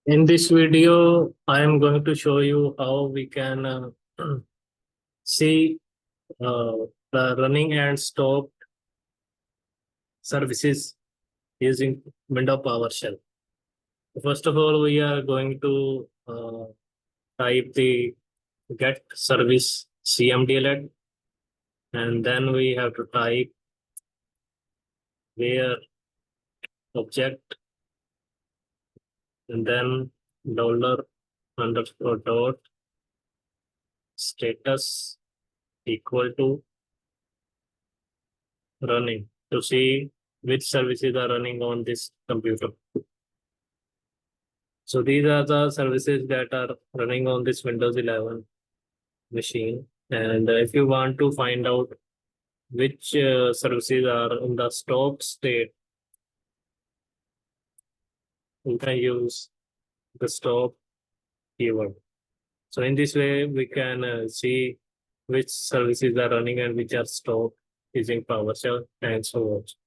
In this video, I am going to show you how we can see the running and stop services using Windows PowerShell. First of all, we are going to type the get service cmdlet, and then we have to type where object, and then $_dot status equal to running to see which services are running on this computer. So these are the services that are running on this Windows 11 machine. And if you want to find out which services are in the stop state, you can use the stop keyword. So in this way, we can see which services are running and which are stopped using PowerShell. Thanks for watching.